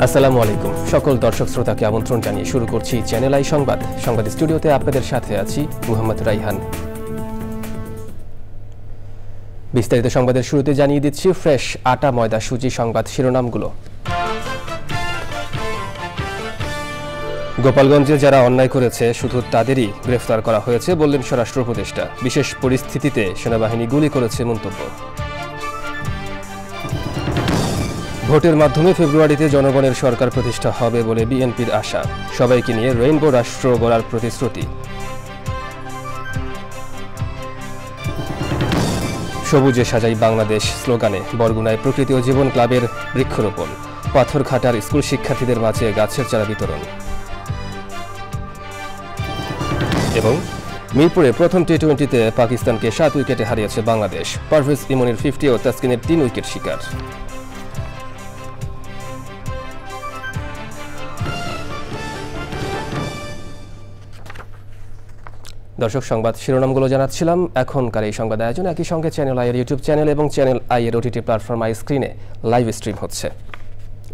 আসসালামু আলাইকুম সকল দর্শক শ্রোতাকে আমন্ত্রণ জানিয়ে শুরু করছি চ্যানেল আই সংবাদ। সংবাদ স্টুডিওতে আপনাদের সাথে আছি মোহাম্মদ রাইহান। বিস্তারিত সংবাদের শুরুতে জানিয়ে দিচ্ছি ফ্রেশ আটা ময়দা সুজি সংবাদ শিরোনামগুলো। গোপালগঞ্জে যারা অন্যায় করেছে শুধু তাদেরই গ্রেফতার করা হয়েছে বললেন স্বরাষ্ট্র উপদেষ্টা। বিশেষ পরিস্থিতিতে সেনাবাহিনী গুলি করেছে মন্তব্য। ভোটের মাধ্যমে ফেব্রুয়ারিতে জনগণের সরকার প্রতিষ্ঠা হবে বলে বিএনপির আশা। সবাইকে নিয়ে রেইনবো রাষ্ট্র গড়ার প্রতিশ্রুতি। সবুজে সাজাই বাংলাদেশ স্লোগানে বরগুনায় প্রকৃতি ও জীবন ক্লাবের বৃক্ষরোপণ। পাথরঘাটার স্কুল শিক্ষার্থীদের মাঝে গাছের চারা বিতরণ। এবং মিরপুরে প্রথম টি-20তে পাকিস্তানকে 7 উইকেটে হারিয়েছে বাংলাদেশ। পারভেজ ইমনের 50 ও তাসকিনের 3 উইকেট শিকার। দর্শক সংবাদ শিরোনামগুলো জানাচ্ছিলাম। এখনকার এই সংবাদ আয়োজন একই সঙ্গে চ্যানেল আই এর ইউটিউব চ্যানেল এবং চ্যানেল আই এর ওটিটি প্ল্যাটফর্ম আই স্ক্রিনে লাইভ স্ট্রিম হচ্ছে।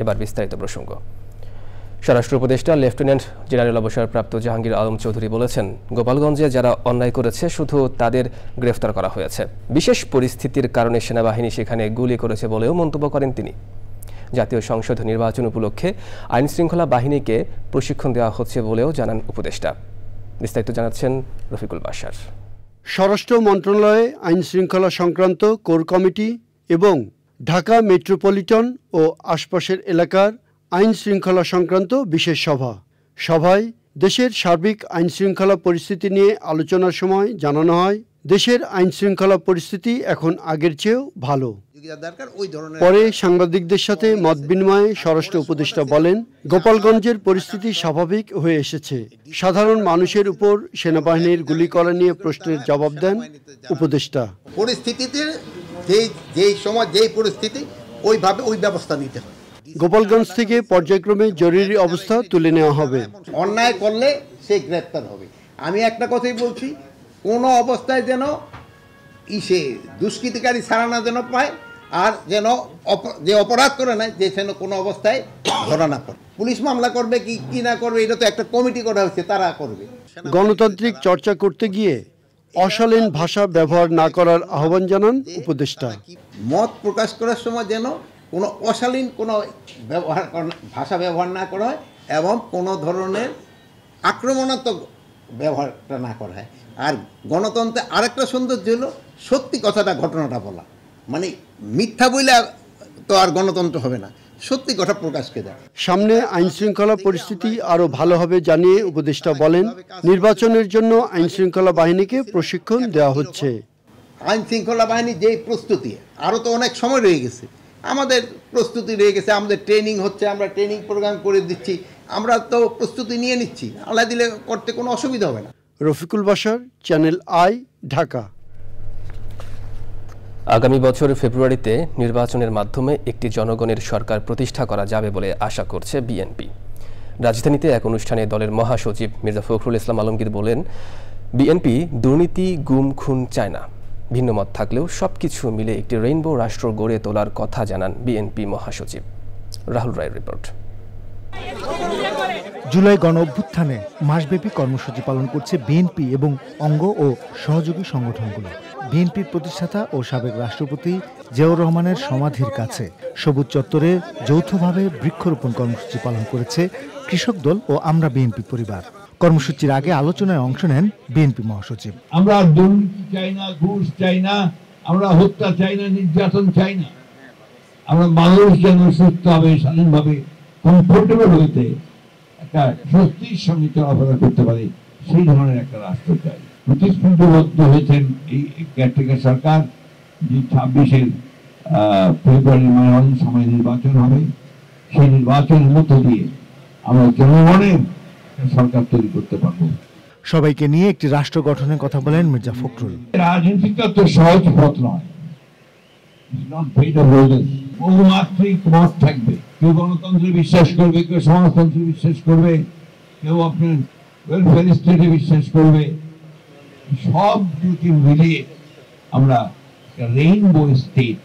এবার বিস্তারিত প্রসঙ্গ। স্বরাষ্ট্র উপদেষ্টা লেফটেন্যান্ট জেনারেল অবসরপ্রাপ্ত জাহাঙ্গীর আলম চৌধুরী বলেছেন, গোপালগঞ্জে যারা অন্যায় করেছে শুধু তাদের গ্রেফতার করা হয়েছে। বিশেষ পরিস্থিতির কারণে সেনাবাহিনী সেখানে গুলি করেছে বলেও মন্তব্য করেন তিনি। জাতীয় সংসদ নির্বাচন উপলক্ষে আইনশৃঙ্খলা বাহিনীকে প্রশিক্ষণ দেওয়া হচ্ছে বলেও জানান উপদেষ্টা। বিস্তারিত জানাচ্ছেন রফিকুল বাশার। স্বরাষ্ট্র মন্ত্রণালয়ে আইনশৃঙ্খলা সংক্রান্ত কোর কমিটি এবং ঢাকা মেট্রোপলিটন ও আশপাশের এলাকার আইনশৃঙ্খলা সংক্রান্ত বিশেষ সভায় দেশের সার্বিক আইনশৃঙ্খলা পরিস্থিতি নিয়ে আলোচনার সময় জানানো হয়, দেশের আইনশৃঙ্খলা পরিস্থিতি এখন আগের চেয়েও ভালো। পরে সাংবাদিকদের সাথে মত বিনিময়ে স্বরাষ্ট্র উপদেষ্টা বলেন, গোপালগঞ্জের পরিস্থিতি স্বাভাবিক হয়ে এসেছে। সাধারণ মানুষের উপর সেনাবাহিনীর গুলি করা নিয়ে প্রশ্নের জবাব দেন উপদেষ্টা। পরিস্থিতিতে যেই সময় যেই পরিস্থিতি ওইভাবে ওই ব্যবস্থা নিতে হয়। গোপালগঞ্জ থেকে পর্যায়ক্রমে জরুরি অবস্থা তুলে নেওয়া হবে। অন্যায় করলে সে গ্রেপ্তার হবে। আমি একটা কথাই বলছি, কোনো অবস্থায় যেন সে দুষ্কৃতিকারী ছাড়া না যেন পায়, আর যেন যে অপরাধ করে না যে যেন কোনো অবস্থায় ধরা না পড়ে। পুলিশ মামলা করবে কি না করবে এটা তো একটা কমিটি করা হয়েছে, তারা করবে। গণতান্ত্রিক চর্চা করতে গিয়ে অশালীন ভাষা ব্যবহার না করার আহ্বান জানান উপদেষ্টা। মত প্রকাশ করার সময় যেন কোনো অশালীন কোনো ভাষা ব্যবহার না করা হয় এবং কোনো ধরনের আক্রমণাত্মক ব্যবহারটা না করা হয়। আর গণতন্ত্রে আরেকটা সৌন্দর্য হলো সত্যি কথাটা ঘটনাটা বলা, মানে মিথ্যা বইলে তো আর গণতন্ত্র হবে না, সত্যি কথা প্রকাশকে দেয়। সামনে আইনশৃঙ্খলা পরিস্থিতি আরও ভালো হবে জানিয়ে উপদেষ্টা বলেন, নির্বাচনের জন্য আইনশৃঙ্খলা বাহিনীকে প্রশিক্ষণ দেওয়া হচ্ছে। আইনশৃঙ্খলা বাহিনী যেই প্রস্তুতি, আরও তো অনেক সময় রয়ে গেছে, আমাদের প্রস্তুতি রয়ে গেছে, আমাদের ট্রেনিং হচ্ছে, আমরা ট্রেনিং প্রোগ্রাম করে দিচ্ছি, আমরা তো প্রস্তুতি নিয়ে নিচ্ছি, আল্লাহ দিলে করতে কোনো অসুবিধা হবে না। Rafiqul Bashar, channel I, Dhaka. আগামী বছর ফেব্রুয়ারিতে নির্বাচনের মাধ্যমে একটি জনগণের সরকার প্রতিষ্ঠা করা যাবে বলে আশা করছে বিএনপি। রাজধানীতে এক অনুষ্ঠানে দলের মহাসচিব মির্জা ফখরুল ইসলাম আলমগীর বলেন, বিএনপি দুর্নীতি গুম খুন চায় না। ভিন্ন মত থাকলেও সবকিছু মিলে একটি রেইনবো রাষ্ট্র গড়ে তোলার কথা জানান বিএনপি মহাসচিব। রাহুল রায়ের রিপোর্ট। জুলাই গণ অভ্যুত্থানে মাসব্যাপী কর্মসূচি পালন করছে বিএনপি এবং অঙ্গ ও সহযোগী সংগঠনগুলো। বিএনপির প্রতিষ্ঠাতা ও সাবেক রাষ্ট্রপতি জিয়াউর রহমানের সমাধির কাছে সবুজ চত্বরে যৌথভাবে বৃক্ষরোপণ কর্মসূচি পালন করেছে কৃষক দল ও আমরা বিএনপি পরিবার। কর্মসূচির আগে আলোচনায় অংশ নেন বিএনপি মহাসচিব। আমরা দুর্নীতি চাই না, ঘুষ চাই না, আমরা হত্যা চাই না, নির্যাতন চাই না। আমরা মানুষ যেন সুস্থভাবে স্বাধীনভাবে কমফোর্টেবল হইতে একটা স্বস্তির সঙ্গে চলাফেরা করতে পারে, সেই ধরনের একটা রাষ্ট্র চাই। প্রতিশ্রুতিবদ্ধ হয়েছেন এই কেয়ারটেকার সরকার যে 26 ফেব্রুয়ারি সময় নির্বাচন হবে, সেই নির্বাচনের মধ্য দিয়ে আমরা জনগণের সরকার তৈরি করতে পারবো। সবাইকে নিয়ে একটি রাষ্ট্র গঠনের কথা বলেন মির্জা ফখরুল। রাজনীতিটা তো সহজ পথ নয়, বহুমাত্রিক মত থাকবে। কেউ গণতন্ত্রে বিশ্বাস করবে, কেউ সমাজতন্ত্রে বিশ্বাস করবে, কেউ আপনার ওয়েলফেয়ার স্টেটে বিশ্বাস করবে। সব দুটি মিলিয়ে আমরা রেইনবো স্টেট,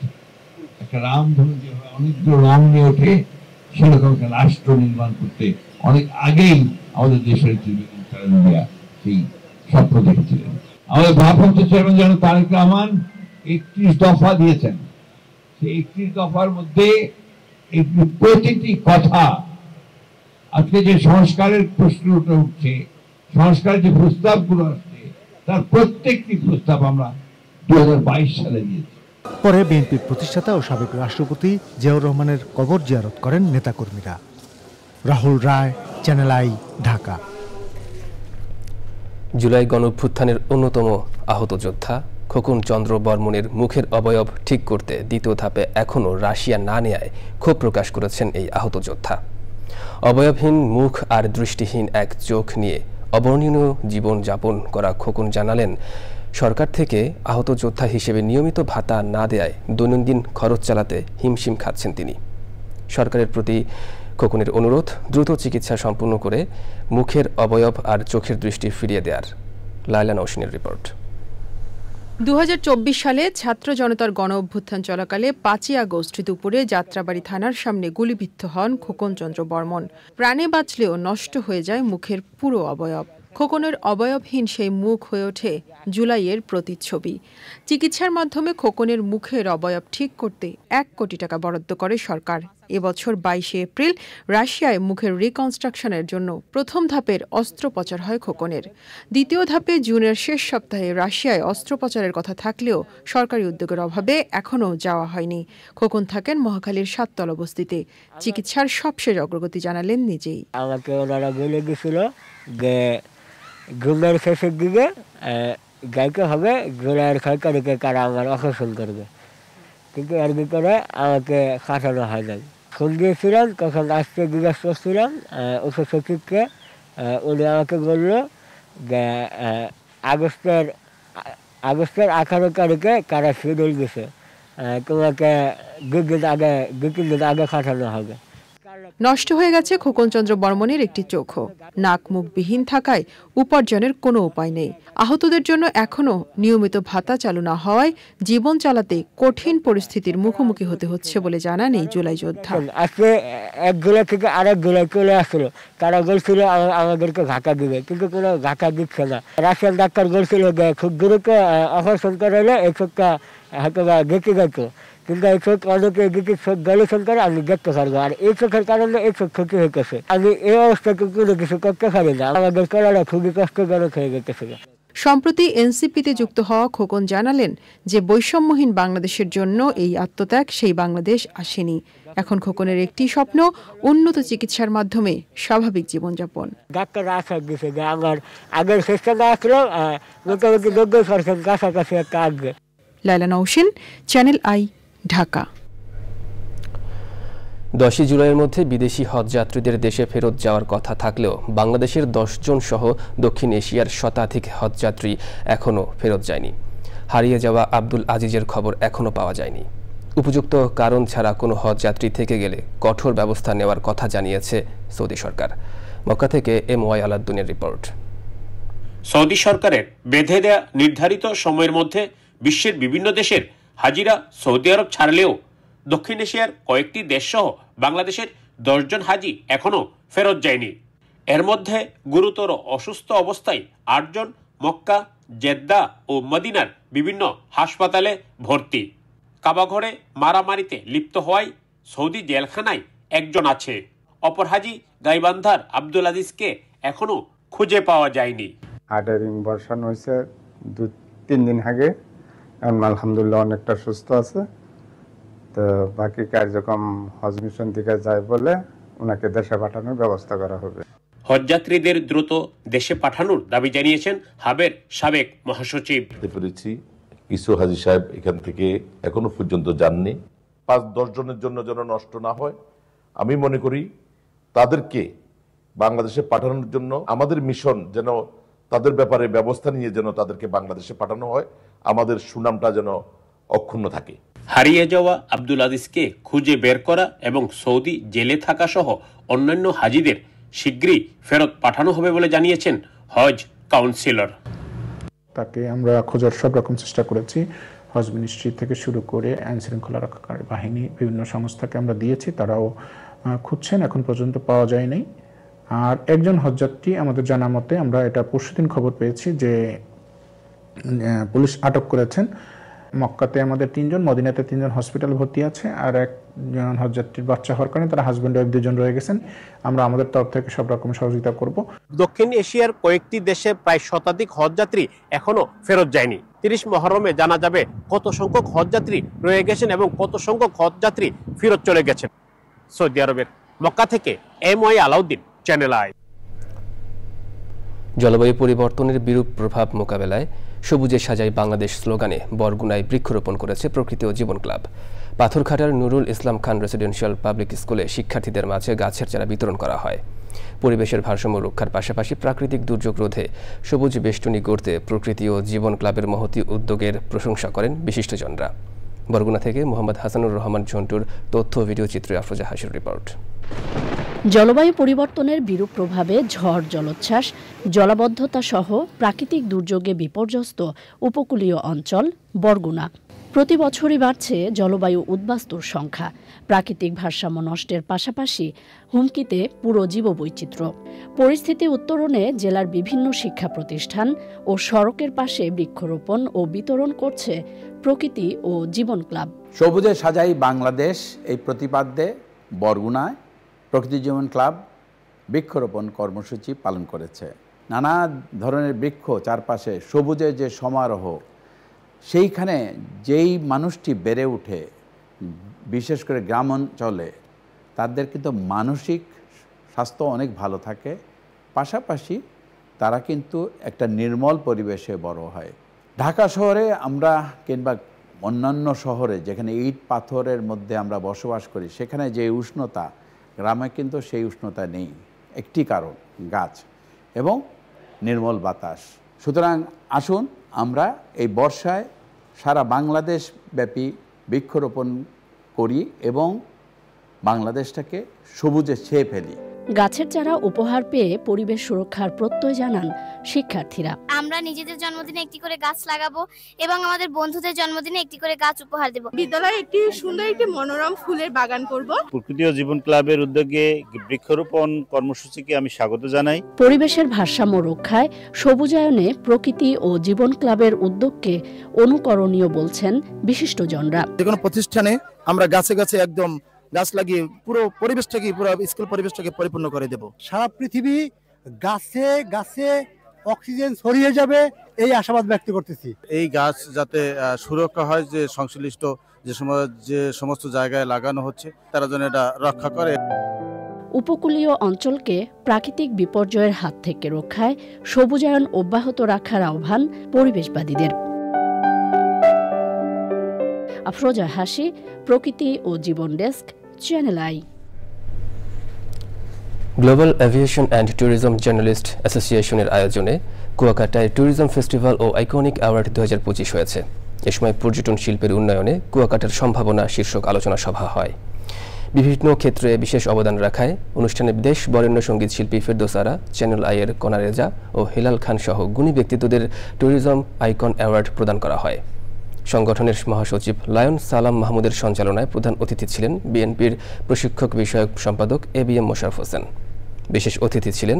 একটা রামধনু যেভাবে অনেকগুলো রং নিয়ে ওঠে, সেরকম একটা রাষ্ট্র নির্মাণ করতে অনেক আগেই আমাদের দেশের সেই স্বপ্ন দেখেছিলেন। আমাদের ভারপ্রাপ্ত চেয়ারম্যান যেন তারেক রহমান 31 দফা দিয়েছেন। সেই 31 দফার মধ্যে প্রতিটি কথা, আজকে যে সংস্কারের প্রশ্ন উঠছে, সংস্কারের যে প্রস্তাবগুলো আসছে, তার প্রত্যেকটি প্রস্তাব আমরা 2022 সালে দিয়েছি। পরে বিএনপির প্রতিষ্ঠাতা ও সাবেক রাষ্ট্রপতি জিয়াউর রহমানের কবর জিয়ারত করেন নেতাকর্মীরা। রাহুল রায়, চ্যানেল আই, ঢাকা। জুলাই গণঅভ্যুত্থানের অন্যতম আহত যোদ্ধা খোকন চন্দ্র বর্মনের মুখের অবয়ব ঠিক করতে দ্বিতীয় ধাপে এখনও রাশিয়া না নেয়ায় ক্ষোভ প্রকাশ করেছেন এই আহত যোদ্ধা। অবয়বহীন মুখ আর দৃষ্টিহীন এক চোখ নিয়ে অবর্ণনীয় জীবন যাপন করা খোকন জানালেন, সরকার থেকে আহত যোদ্ধা হিসেবে নিয়মিত ভাতা না দেয়ায় দৈনন্দিন খরচ চালাতে হিমশিম খাচ্ছেন তিনি। সরকারের প্রতি খোকনের অনুরোধ দ্রুত চিকিৎসা সম্পূর্ণ করে মুখের অবয়ব আর চোখের দৃষ্টি ফিরিয়ে দেয়ার। লায়লা নওশিনের রিপোর্ট। 2024 সালে ছাত্র জনতার গণ অভ্যুত্থান চলাকালে 5ই আগস্ট দুপুরে যাত্রাবাড়ি থানার সামনে গুলিবিদ্ধ হন খোকন চন্দ্র বর্মন। প্রাণে বাঁচলেও নষ্ট হয়ে যায় মুখের পুরো অবয়ব। খোকনের অবয়বহীন সেই মুখ হয়ে ওঠে জুলাইয়ের প্রতিচ্ছবি। চিকিৎসার মাধ্যমে খোকনের মুখের অবয়ব ঠিক করতে 1 কোটি টাকা বরাদ্দ করে সরকার। এবছর 22 এপ্রিল রাশিয়ায় মুখের রিকনস্ট্রাকশনের জন্য প্রথম ধাপের অস্ত্রোপচার হয় খোকনের। দ্বিতীয় ধাপে জুনের শেষ সপ্তাহে রাশিয়ায় অস্ত্রোপচারের কথা থাকলেও সরকারি উদ্যোগের অভাবে এখনও যাওয়া হয়নি। খোকন থাকেন মহাখালীর 7 তলা বস্তিতে। চিকিৎসার সবশেষ অগ্রগতি জানালেন নিজেই। আমাকে ওনারা বলে গেছিল যে ঘুমের শেষের দিকে গাইতে হবে, ঘোড়ার সরকারিকে কারা আমার অপারেশন করবে, কিন্তু এর ভিতরে আমাকে খাটানো হয় নাই। ফোন দিয়েছিলাম, তখন আজকে জিজ্ঞাসা করছিলাম ওষুধ সচিবকে, উনি আমাকে বললো যে আগস্টের 18 তারিখে কারা শিডিউল দিছে, তোমাকে 2-3 দিন আগে খাটানো হবে। নষ্ট হয়ে গেছে খোকন চন্দ্র বর্মনের একটি চোখও। নাক মুখবিহীন থাকায় উপার্জনের কোনো উপায় নেই। আহতদের জন্য এখনও নিয়মিত ভাতা চালু না হওয়ায় জীবন চালাতে কঠিন পরিস্থিতির মুখোমুখি হতে হচ্ছে বলে জানান এই জুলাই যোদ্ধা। আজকে এক জেলা থেকে আরেক জেলায় চলে আসলো, তারা বলছিল আমাদেরকে ঢাকা দিবে, কিন্তু কোনো ঢাকা দিচ্ছে না। রাশিয়ান ডাক্তার বলছিল যে খুব দ্রুত অপারেশন করালে এই চোখটা হয়তো দেখে গেত, কিন্তু এই চোখ অনেকে দিকে চোখ গবেষণ করে আমি দেখতে পারবো, আর এই চোখের কারণে এই চোখ ক্ষতি হয়ে গেছে। আমি এই অবস্থাকে কোনো কিছু করতে পারি না, আমাদের করাটা খুবই কষ্টজনক হয়ে গেছে। সম্প্রতি এনসিপিতে যুক্ত হওয়া খোকন জানালেন যে বৈষম্যহীন বাংলাদেশের জন্য এই আত্মত্যাগ সেই বাংলাদেশ আসেনি। এখন খোকনের একটি স্বপ্ন, উন্নত চিকিৎসার মাধ্যমে স্বাভাবিক জীবনযাপন। ডাক্তার আশা দিচ্ছে যে আমার আগের চেষ্টা না আসলেও মোটামুটি 90% কাছাকাছি একটা আসবে। Laila Nowshin, channel I, Dhaka. 10 জুলাইয়ের মধ্যে বিদেশি হজযাত্রীদের দেশে ফেরত যাওয়ার কথা থাকলেও বাংলাদেশের 10 জন সহ দক্ষিণ এশিয়ার শতাধিক হজযাত্রী এখনও ফেরত যায়নি। হারিয়ে যাওয়া আব্দুল আজিজের খবর এখনও পাওয়া যায়নি। উপযুক্ত কারণ ছাড়া কোনো হজযাত্রী থেকে গেলে কঠোর ব্যবস্থা নেওয়ার কথা জানিয়েছে সৌদি সরকার। মক্কা থেকে MY আলাদ্দিনের রিপোর্ট। সৌদি সরকারের বেঁধে দেয়া নির্ধারিত সময়ের মধ্যে বিশ্বের বিভিন্ন দেশের হাজিরা সৌদি আরব ছাড়লেও দক্ষিণ এশিয়ার কয়েকটি দেশসহ বাংলাদেশের 10 জন হাজি এখনও ফেরত যায়নি। এর মধ্যে গুরুতর অসুস্থ অবস্থায় 8 জন মক্কা, জেদ্দা ও মদিনার বিভিন্ন হাসপাতালে ভর্তি। কাবাঘরে মারামারিতে লিপ্ত হওয়ায় সৌদি জেলখানায় 1 জন আছে। অপর হাজি গাইবান্ধার আব্দুল আজিজকে এখনও খুঁজে পাওয়া যায়নি। হার্টের বর্ষণ হয়েছে 2-3 দিন আগে, আলহামদুলিল্লাহ অনেকটা সুস্থ আছে। তো বাকি কার্যক্রম হজ মিশন থেকে যায় বলে ওনাকে দেশে পাঠানোর ব্যবস্থা করা হবে। হজযাত্রীদের দ্রুত দেশে পাঠানোর দাবি জানিয়েছেন হাবের সাবেক মহাসচিব। কিছু হাজি সাহেব এখান থেকে এখনো পর্যন্ত যাননি। 5-10 জনের জন্য যেন নষ্ট না হয়, আমি মনে করি তাদেরকে বাংলাদেশে পাঠানোর জন্য আমাদের মিশন যেন তাদের ব্যাপারে ব্যবস্থা নিয়ে যেন তাদেরকে বাংলাদেশে পাঠানো হয়, আমাদের সুনামটা যেন অক্ষুণ্ণ থাকে। হারিয়ে যাওয়া আব্দুল আজিজকে খুঁজে বের করা এবং সৌদি জেলে থাকা সহ অন্যান্য হাজিদের শীঘ্রই ফেরত পাঠানো হবে বলে জানিয়েছেন হজ কাউন্সিলর। তাকে আমরা খোঁজার সব রকম চেষ্টা করেছি। হজ মিনিস্ট্রি থেকে শুরু করে আইন শৃঙ্খলা রক্ষাকারী বাহিনী, বিভিন্ন সংস্থাকে আমরা দিয়েছি, তারাও খুঁজছেন, এখন পর্যন্ত পাওয়া যায়নি। আর একজন হজযাত্রী আমাদের জানা মতে, আমরা এটা পরশুদিন খবর পেয়েছি যে পুলিশ আটক করেছেন। মক্কাতে আমাদের 3 জন, মদিনাতে 3 জন হসপিটাল ভর্তি আছে, আর একজন হজযাত্রীর বাচ্চা হওয়ার কারণে তারা হাজব্যান্ড ওয়াইফ 2 জন রয়ে গেছেন। আমরা আমাদের তরফ থেকে সব রকম সহযোগিতা করব। দক্ষিণ এশিয়ার কয়েকটি দেশে প্রায় শতাধিক হজযাত্রী এখনো ফেরত যায়নি। 30 মুহররমে জানা যাবে কত সংখ্যক হজযাত্রী রয়ে গেছেন এবং কত সংখ্যক হজযাত্রী ফেরত চলে গেছেন। সৌদি আরবের মক্কা থেকে MY আলাউদ্দিন, চ্যানেল আই। জলবায়ু পরিবর্তনের বিরূপ প্রভাব মোকাবেলায় সবুজে সাজাই বাংলাদেশ স্লোগানে বরগুনায় বৃক্ষরোপণ করেছে প্রকৃতি ও জীবন club. পাথরঘাটার Nurul Islam Khan residential public স্কুলে শিক্ষার্থীদের মাঝে গাছের চারা বিতরণ করা হয়। পরিবেশের ভারসাম্য রক্ষার পাশাপাশি প্রাকৃতিক দুর্যোগ রোধে সবুজ বেষ্টনী গড়তে প্রকৃতি ও জীবন ক্লাবের মহতী উদ্যোগের প্রশংসা করেন বিশিষ্টজনরা। বরগুনা থেকে মোহাম্মদ হাসানুর রহমান ঝন্টুর তথ্য ভিডিও চিত্রে আফরোজা হাসির রিপোর্ট। জলবায়ু পরিবর্তনের বিরূপ প্রভাবে ঝড়, জলোচ্ছ্বাস, জলাবদ্ধতা সহ প্রাকৃতিক দুর্যোগে বিপর্যস্ত উপকূলীয় অঞ্চল বরগুনা। প্রতি বছরই বাড়ছে জলবায়ু উদ্বাস্তুর সংখ্যা। প্রাকৃতিক ভারসাম্য নষ্টের পাশাপাশি হুমকিতে পুরো জীববৈচিত্র্য। পরিস্থিতি উত্তরণে জেলার বিভিন্ন শিক্ষা প্রতিষ্ঠান ও সড়কের পাশে বৃক্ষরোপণ ও বিতরণ করছে প্রকৃতি ও জীবন ক্লাব। সবুজে সাজাই বাংলাদেশ এই প্রতিপাদ্যে বরগুনায় প্রকৃতি জীবন ক্লাব বৃক্ষরোপণ কর্মসূচি পালন করেছে। নানা ধরনের বৃক্ষ চারপাশে সবুজে যে সমারোহ, সেইখানে যেই মানুষটি বেড়ে ওঠে, বিশেষ করে গ্রাম অঞ্চলে, তাদের কিন্তু মানসিক স্বাস্থ্য অনেক ভালো থাকে। পাশাপাশি তারা কিন্তু একটা নির্মল পরিবেশে বড় হয়। ঢাকা শহরে আমরা কিংবা অন্যান্য শহরে যেখানে ইট পাথরের মধ্যে আমরা বসবাস করি, সেখানে যে উষ্ণতা, গ্রামে কিন্তু সেই উষ্ণতা নেই। একটি কারণ গাছ এবং নির্মল বাতাস। সুতরাং আসুন আমরা এই বর্ষায় সারা বাংলাদেশ ব্যাপী বৃক্ষরোপণ করি এবং বাংলাদেশটাকে সবুজে ছেয়ে ফেলি। গাছের চারা উপহার পেয়ে পরিবেশ সুরক্ষার প্রত্যয় জানান শিক্ষার্থীরা। আমরা নিজেদের জন্মদিনে একটি করে গাছ লাগাবো এবং আমাদের বন্ধুদের জন্মদিনে একটি করে গাছ উপহার দেব। বিদ্যালয়ে একটি সুন্দর একটি মনোরম ফুলের বাগান করব। প্রকৃতি ও জীবন ক্লাবের উদ্যোগে বৃক্ষরোপণ কর্মসূচিকে আমি স্বাগত জানাই। পরিবেশের ভারসাম্য রক্ষায় সবুজায়নে প্রকৃতি ও জীবন ক্লাবের উদ্যোগকে অনুকরণীয় বলছেন বিশিষ্টজনরা। যে কোনো প্রতিষ্ঠানে আমরা গাছে গাছে একদম গাছ লাগিয়ে পুরো পরিবেশটাকে, পুরো স্কুল পরিবেশটাকে পরিপূর্ণ করে দেব। সারা পৃথিবী গাছে গাছে অক্সিজেন ছড়িয়ে যাবে, এই আশাবাদ ব্যক্ত করতেছি। এই গাছ যাতে সুরক্ষা হয়, যে সংশ্লিষ্ট যে সমস্ত জায়গায় লাগানো হচ্ছে তারা যেন এটা রক্ষা করে। উপকূলীয় অঞ্চলকে প্রাকৃতিক বিপর্যয়ের হাত থেকে রক্ষায় সবুজায়ন অব্যাহত রাখার আহ্বান পরিবেশবাদীদের। আফরোজা হাসি, প্রকৃতি ও জীবন desk, Channel I. Global aviation and tourism journalist অ্যাসোসিয়েশনের আয়োজনে কুয়াকাটায় ট্যুরিজম ফেস্টিভ্যাল ও আইকনিক অ্যাওয়ার্ড 2025 হয়েছে। এ সময় পর্যটন শিল্পের উন্নয়নে কুয়াকাটার সম্ভাবনা শীর্ষক আলোচনা সভা হয়। বিভিন্ন ক্ষেত্রে বিশেষ অবদান রাখায় অনুষ্ঠানে দেশ বরেণ্য সঙ্গীত শিল্পী ফেরদৌস আরা, চ্যানেল আইয়ের কনা রেজা ও হেলাল খান সহ গুণী ব্যক্তিত্বদের ট্যুরিজম আইকন অ্যাওয়ার্ড প্রদান করা হয়। সংগঠনের মহাসচিব লায়ন সালাম মাহমুদের সঞ্চালনায় প্রধান অতিথি ছিলেন বিএনপির প্রশিক্ষক বিষয়ক সম্পাদক ABM মোশাররফ হোসেন। বিশেষ অতিথি ছিলেন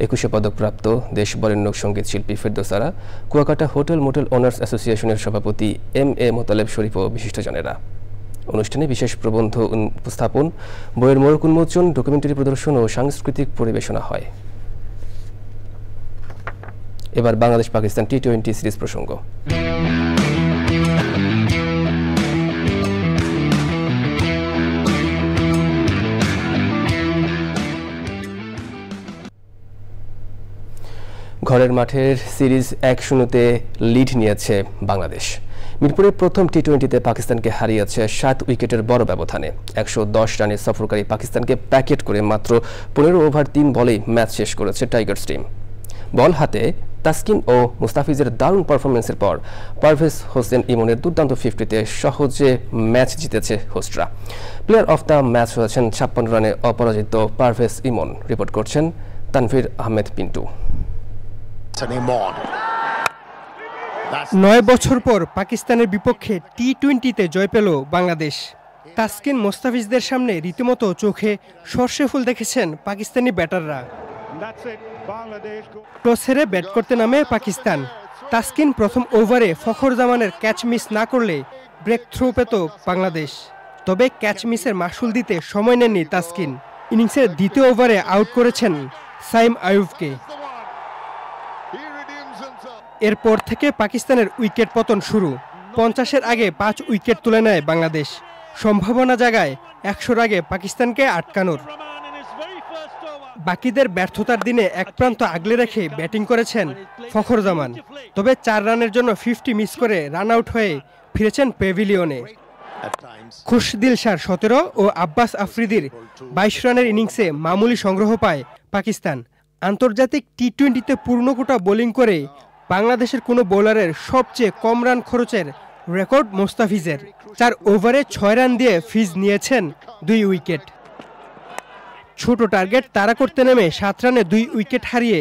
21 পদকপ্রাপ্ত দেশ বরেণ্য সঙ্গীত শিল্পী ফেরদৌস আরা, কুয়াকাটা হোটেল মোটেল ওনার্স অ্যাসোসিয়েশনের সভাপতি MA মোতালেব শরীফ ও বিশিষ্টজনেরা। অনুষ্ঠানে বিশেষ প্রবন্ধ উপস্থাপন, বইয়ের মোড়ক উন্মোচন, ডকুমেন্টারি প্রদর্শন ও সাংস্কৃতিক পরিবেশনা হয়। এবার বাংলাদেশ পাকিস্তান T20 সিরিজ প্রসঙ্গ। ঘরের মাঠের সিরিজ 1-0 লিড নিয়েছে বাংলাদেশ। মিরপুরের প্রথম T20-তে পাকিস্তানকে হারিয়েছে 7 উইকেটের বড় ব্যবধানে। 110 রানের সফরকারী পাকিস্তানকে প্যাকেট করে মাত্র 15 ওভার 3 বলেই ম্যাচ শেষ করেছে টাইগার্স টিম। বল হাতে তাসকিন ও মুস্তাফিজের দারুণ পারফরমেন্সের পর পারভেজ হোসেন ইমনের দুর্দান্ত 50-তে সহজে ম্যাচ জিতেছে হোস্টরা। প্লেয়ার অফ দ্য ম্যাচ হয়েছেন 56 রানে অপরাজিত পারভেজ ইমন। রিপোর্ট করছেন তানভীর আহমেদ পিন্টু। 9 বছর পর পাকিস্তানের বিপক্ষে T20-তে জয় পেল বাংলাদেশ। তাসকিন মোস্তাফিজদের সামনে রীতিমতো চোখে সর্ষে ফুল দেখেছেন পাকিস্তানি ব্যাটাররা। টস হেরে ব্যাট করতে নামে পাকিস্তান। তাসকিন প্রথম ওভারে ফখর জামানের ক্যাচ মিস না করলে ব্রেক থ্রো পেত বাংলাদেশ। তবে ক্যাচ মিসের মাসুল দিতে সময় নেননি তাসকিন। ইনিংসের দ্বিতীয় ওভারে আউট করেছেন সাইম আইয়ুবকে। এরপর থেকে পাকিস্তানের উইকেট পতন শুরু। 50-এর আগে 5 উইকেট তুলে নেয় বাংলাদেশ। সম্ভাবনা জাগায় 100 রাগে পাকিস্তানকে আটকানোর। বাকিদের ব্যর্থতার দিনে এক প্রান্ত আগলে রেখে ব্যাটিং করেছেন ফখর জামান। তবে 4 রানের জন্য 50 মিস করে রান আউট হয়ে ফিরেছেন প্যাভিলিয়নে। খুশদিল শাহর 17 ও আব্বাস আফ্রিদির 22 রানের ইনিংসে মামুলি সংগ্রহ পায় পাকিস্তান। আন্তর্জাতিক টি-20তে পূর্ণকোটা বোলিং করে বাংলাদেশের কোনো বোলারের সবচেয়ে কম রান খরচের রেকর্ড মোস্তাফিজের। 4 ওভারে 6 রান দিয়ে ফিজ নিয়েছেন 2 উইকেট। ছোট টার্গেট তাড়া করতে নেমে 7 রানে 2 উইকেট হারিয়ে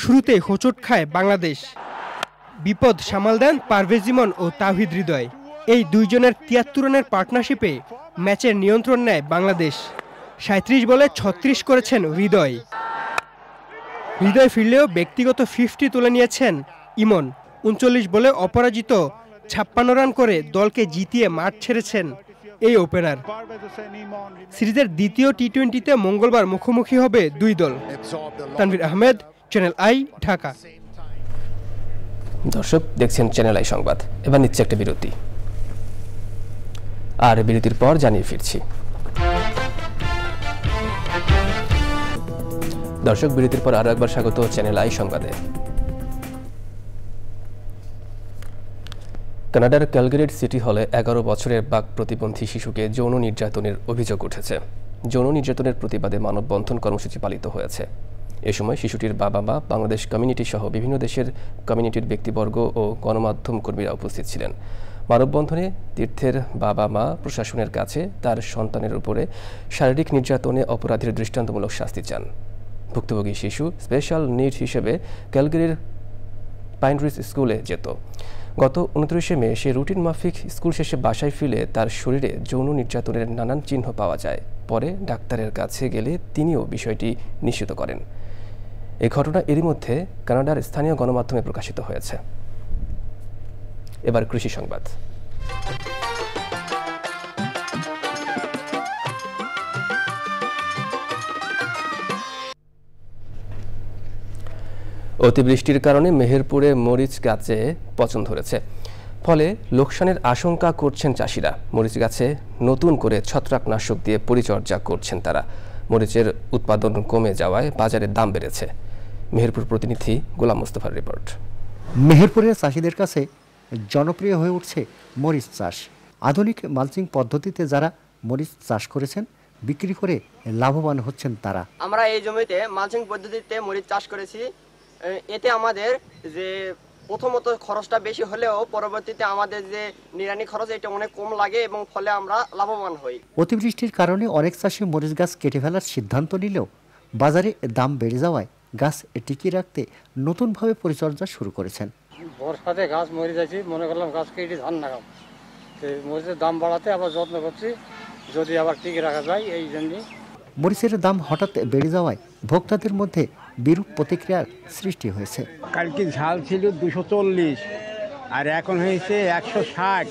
শুরুতে হোঁচট খায় বাংলাদেশ। বিপদ সামাল দেন পারভেজ ইমন ও তাওহিদ হৃদয়। এই দুইজনের 73 রানের পার্টনারশিপে ম্যাচের নিয়ন্ত্রণ নেয় বাংলাদেশ। 37 বলে 36 করেছেন হৃদয় ফিরলেও ব্যক্তিগত 50 তুলে নিয়েছেন ইমন। 39 বলে অপরাজিত 56 রান করে দলকে জিতিয়ে মাঠ ছেড়েছেন এই ওপেনার। সিরিজের দ্বিতীয় টি-20তে মঙ্গলবার মুখোমুখি হবে 2 দল। Tanvir Ahmed, channel I, Dhaka. দর্শক দেখছেন চ্যানেল আই সংবাদ। এবার নিচ্ছে একটা বিরতি, আর বিরতির পর জানিয়ে ফিরছি। দর্শক বিরতির পর আরো একবার স্বাগত চ্যানেল আই সংবাদে। কানাডার ক্যালগারির সিটি হলে 11 বছরের বাক প্রতিবন্ধী শিশুকে যৌন নির্যাতনের অভিযোগ উঠেছে। যৌন নির্যাতনের প্রতিবাদে মানববন্ধন কর্মসূচি পালিত হয়েছে। এ সময় শিশুটির বাবা মা, বাংলাদেশ কমিউনিটি সহ বিভিন্ন দেশের কমিউনিটির ব্যক্তিবর্গ ও গণমাধ্যম কর্মীরা উপস্থিত ছিলেন। মানববন্ধনে তীর্থের বাবা মা প্রশাসনের কাছে তার সন্তানের উপরে শারীরিক নির্যাতনে অপরাধীর দৃষ্টান্তমূলক শাস্তি চান। ভুক্তভোগী শিশু স্পেশাল নিড হিসেবে ক্যালগারির পাইনরিজ স্কুলে যেত। গত 29শে মে সে রুটিন মাফিক স্কুল শেষে বাসায় ফিরে তার শরীরে যৌন নির্যাতনের নানান চিহ্ন পাওয়া যায়। পরে ডাক্তারের কাছে গেলে তিনিও বিষয়টি নিশ্চিত করেন। এই ঘটনা এরই মধ্যে কানাডার স্থানীয় গণমাধ্যমে প্রকাশিত হয়েছে। এবার কৃষি সংবাদ। অতিবৃষ্টির কারণে মেহেরপুরে মরিচ গাছে পচন ধরেছে, ফলে লোকসানের আশঙ্কা করছেন চাষিরা। মরিচ গাছে নতুন করে ছত্রাকনাশক দিয়ে পরিচর্যা করছেন তারা। মরিচের উৎপাদন কমে যাওয়ায় বাজারে দাম বেড়েছে। মেহেরপুর প্রতিনিধি গোলাম মোস্তফার রিপোর্ট। মেহেরপুরের চাষিদের কাছে জনপ্রিয় হয়ে উঠছে মরিচ চাষ। আধুনিক মালচিং পদ্ধতিতে যারা মরিচ চাষ করেছেন, বিক্রি করে লাভবান হচ্ছেন তারা। আমরা এই জমিতে মালচিং পদ্ধতিতে মরিচ চাষ করেছি। এতে আমাদের যে প্রথমত খরচটা বেশি হলেও পরবর্তীতে আমাদের যে নিড়ানি খরচ এটা অনেক কম লাগে এবং ফলে আমরা লাভবান হই। অতিবৃষ্টির কারণে অনেক চাষি মরিচ গাছ কেটে ফেলার সিদ্ধান্ত নিলেও বাজারে দাম বেড়ে যাওয়ায় গাছ টিকিয়ে রাখতে নতুনভাবে পরিচর্যা শুরু করেছেন। বর্ষাতে গাছ মরে যাচ্ছে, মনে করলাম গাছ কেটে ধান লাগাবো, মরিচের দাম বাড়াতে আবার যত্ন করছি যদি আবার টিকে রাখা যায়। এই জন্য মরিচের দাম হঠাৎ বেড়ে যাওয়ায় ভোক্তাদের মধ্যে বিরূপ প্রতিক্রিয়ার সৃষ্টি হয়েছে। কালকে ঝাল ছিল 240 আর এখন হয়েছে 160।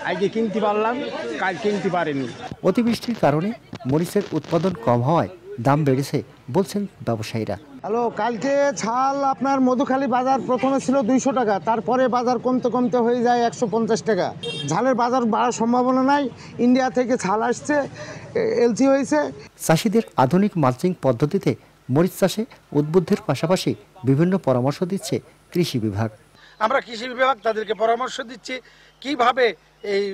আজকে কিনতে পারলাম, কাল কিনতে পারিনি। অতিবৃষ্টির কারণে মরিচের উৎপাদন কম হওয়ায় দাম বেড়েছে বলছেন ব্যবসায়ীরা। হ্যালো, কালকে ঝাল আপনার মধুখালী বাজার প্রথমে ছিল 200 টাকা, তারপরে বাজার কমতে কমতে হয়ে যায় 150 টাকা। ঝালের বাজার বাড়ার সম্ভাবনা নাই। ইন্ডিয়া থেকে ঝাল আসছে, এলসি হয়েছে। চাষিদের আধুনিক মালচিং পদ্ধতিতে মরিচ চাষে উদ্বুদ্ধের পাশাপাশি বিভিন্ন পরামর্শ দিচ্ছে কৃষি বিভাগ। আমরা কৃষি বিভাগ তাদেরকে পরামর্শ দিচ্ছি কিভাবে এই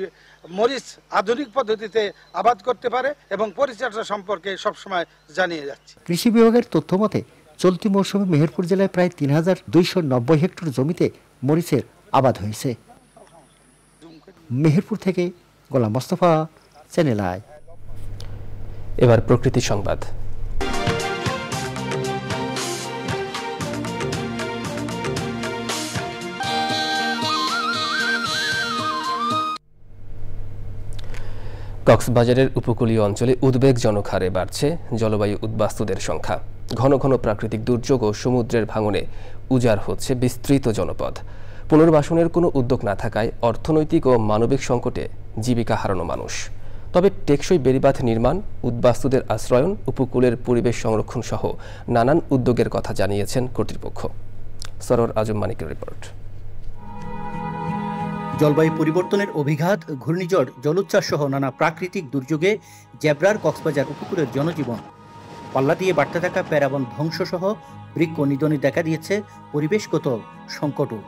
মরিচ আধুনিক পদ্ধতিতে আবাদ করতে পারে এবং পরিচর্যা সম্পর্কে সবসময় জানিয়ে যাচ্ছে। কৃষি বিভাগের তথ্য মতে চলতি মৌসুমে মেহেরপুর জেলায় প্রায় 3290 হেক্টর জমিতে মরিচের আবাদ হয়েছে। মেহেরপুর থেকে গোলাম মোস্তফা, চ্যানেল আই। এবার প্রকৃতি সংবাদ। কক্সবাজারের উপকূলীয় অঞ্চলে উদ্বেগজনক হারে বাড়ছে জলবায়ু উদ্বাস্তুদের সংখ্যা। ঘন ঘন প্রাকৃতিক দুর্যোগ ও সমুদ্রের ভাঙনে উজাড় হচ্ছে বিস্তৃত জনপদ। পুনর্বাসনের কোনো উদ্যোগ না থাকায় অর্থনৈতিক ও মানবিক সংকটে জীবিকা হারানো মানুষ। তবে টেকসই বেড়িবাঁধ নির্মাণ, উদ্বাস্তুদের আশ্রয়ন, উপকূলের পরিবেশ সংরক্ষণ সহ নানান উদ্যোগের কথা জানিয়েছেন কর্তৃপক্ষ। সরোর আজম মানিকের রিপোর্ট। জলবায়ু পরিবর্তনের অভিঘাত, ঘূর্ণিঝড়, জলোচ্ছ্বাস সহ নানা প্রাকৃতিক দুর্যোগে জেব্রার কক্সবাজার উপকূলের জনজীবন পাল্লা দিয়ে বাড়তে থাকা প্যারাবন ধ্বংস সহ বৃক্ষ নিধনে দেখা দিয়েছে পরিবেশগত সংকটও।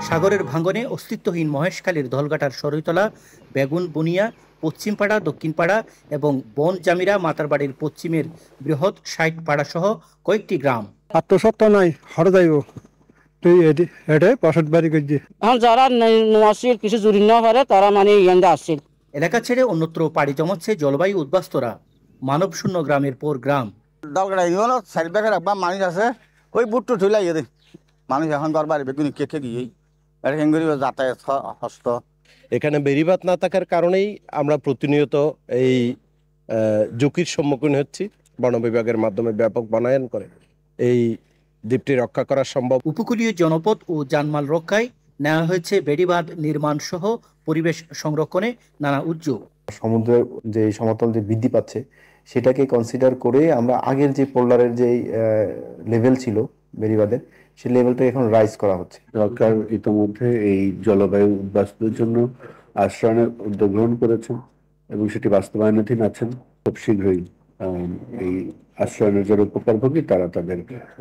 সাগরের ভাঙ্গনে অস্তিত্বহীন মহেশখালীর ধলঘাটার সরৈতলা, বেগুন বনিয়া, পশ্চিমপাড়া, দক্ষিণপাড়া এবং বন জামিরা মাতারবাড়ির পশ্চিমের বৃহৎ ৬০ পাড়া সহ কয়েকটি গ্রাম। আত্মসত্ত্বা নাই হরে যাইব তুই এটাই পশত বাড়ি করছি। যারা আসছিল কিছু জুরি না পারে তারা মানে ইয়ান্দা আসছিল। এলাকা ছেড়ে অন্যত্র পাড়ি জমাচ্ছে জলবায়ু উদ্বাস্তুরা। মানব শূন্য গ্রামের পর গ্রাম। দলগড়া ইউনিয়ন চারিপাশে রাখবা মানুষ আছে, ওই বুটটো ঠুলাই দিয়ে মানুষ এখন ঘর বাড়ি বেগুনি কেকে গিয়ে এটা হেঙ্গুরি যাতায়াত হস্ত। এখানে বেড়িবাঁধ না থাকার কারণেই আমরা প্রতিনিয়ত এই ঝুঁকির সম্মুখীন হচ্ছি। বন বিভাগের মাধ্যমে ব্যাপক বনায়ন করে এই দ্বীপটি রক্ষা করা সম্ভব। উপকূলীয় জনপদ ও জানমাল রক্ষায় নেওয়া হয়েছে বেড়িবাঁধ নির্মাণ সহ পরিবেশ সংরক্ষণে নানা উদ্যোগ। সমুদ্রের যে সমতল যে বৃদ্ধি পাচ্ছে সেটাকে কনসিডার করে আমরা আগের যে পোলারের যে লেভেল ছিল বেড়িবাঁধের, সেই লেভেলটা এখন রাইজ করা হচ্ছে। সরকার ইতিমধ্যে এই জলবায়ু উদ্বাস্তুদের জন্য আশ্রয়নের উদ্যোগ গ্রহণ করেছেন এবং সেটি বাস্তবায়নাধীন আছেন। খুব শীঘ্রই এই আশ্রয়নের যারা উপকারভোগী তারা তাদের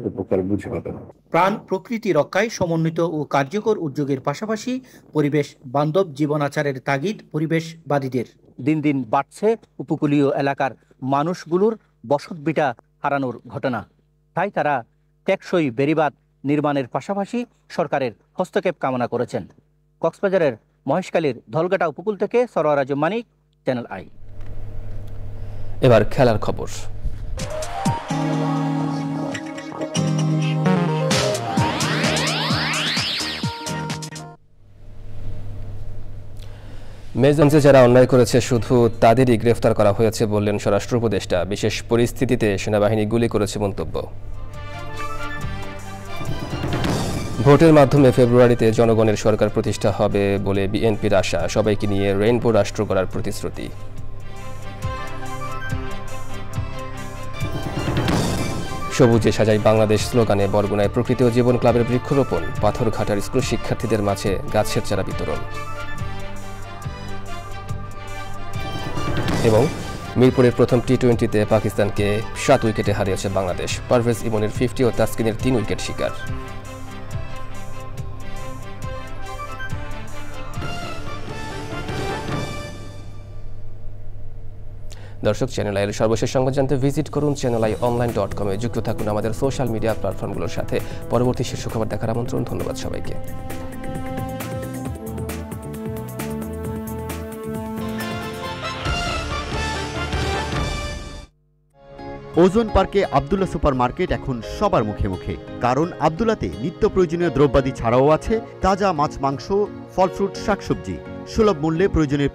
উপকার বুঝে পাবেন। প্রাণ প্রকৃতি রক্ষায় সমন্বিত ও কার্যকর উদ্যোগের পাশাপাশি পরিবেশ বান্ধব জীবনাচারের তাগিদ পরিবেশবাদীদের। দিন দিন বাড়ছে উপকূলীয় এলাকার মানুষগুলোর বসতভিটা হারানোর ঘটনা। তাই তারা টেকসই বেড়িবাঁধ নির্মাণের পাশাপাশি সরকারের হস্তক্ষেপ কামনা করেছেন। কক্সবাজারের মহেশখালীর ধলঘাটা উপকূল থেকে সরোয়ার আজম মানিক, চ্যানেল আই। এবার খেলার খবর। মেজগঞ্জে যারা অন্যায় করেছে শুধু তাদেরই গ্রেফতার করা হয়েছে বললেন স্বরাষ্ট্র উপদেষ্টা। বিশেষ পরিস্থিতিতে সেনাবাহিনী গুলি করেছে মন্তব্য। ভোটের মাধ্যমে ফেব্রুয়ারিতে জনগণের সরকার প্রতিষ্ঠা হবে বলে বিএনপির আশা। সবাইকে নিয়ে রেইনবো রাষ্ট্র গড়ার প্রতিশ্রুতি। সবুজে সাজাই বাংলাদেশ স্লোগানে বরগুনায় প্রকৃতি ও জীবন ক্লাবের বৃক্ষরোপণ। পাথরঘাটার স্কুল শিক্ষার্থীদের মাঝে গাছের চারা বিতরণ। এবং মিরপুরের প্রথম টি-20তে পাকিস্তানকে 7 উইকেটে হারিয়েছে বাংলাদেশ। পারভেজ ইমনের 50 ও তাসকিনের 3 উইকেট শিকার। দর্শক, চ্যানেল আইয়ের সর্বশেষ সংবাদ জানতে ভিজিট করুন channelionline.com-এ। যুক্ত থাকুন আমাদের সোশ্যাল মিডিয়া প্ল্যাটফর্মগুলোর সাথে। পরবর্তী শীর্ষ খবর দেখার আমন্ত্রণ। ধন্যবাদ সবাইকে। ওজন পার্কে আব্দুল্লাহ সুপার মার্কেট এখন সবার মুখে মুখে, কারণ আব্দুল্লাতে নিত্য প্রয়োজনীয় দ্রব্যাদি ছাড়াও আছে তাজা মাছ, মাংস, ফল, ফ্রুট, শাকসবজি সুলভ মূল্যে প্রয়োজনীয়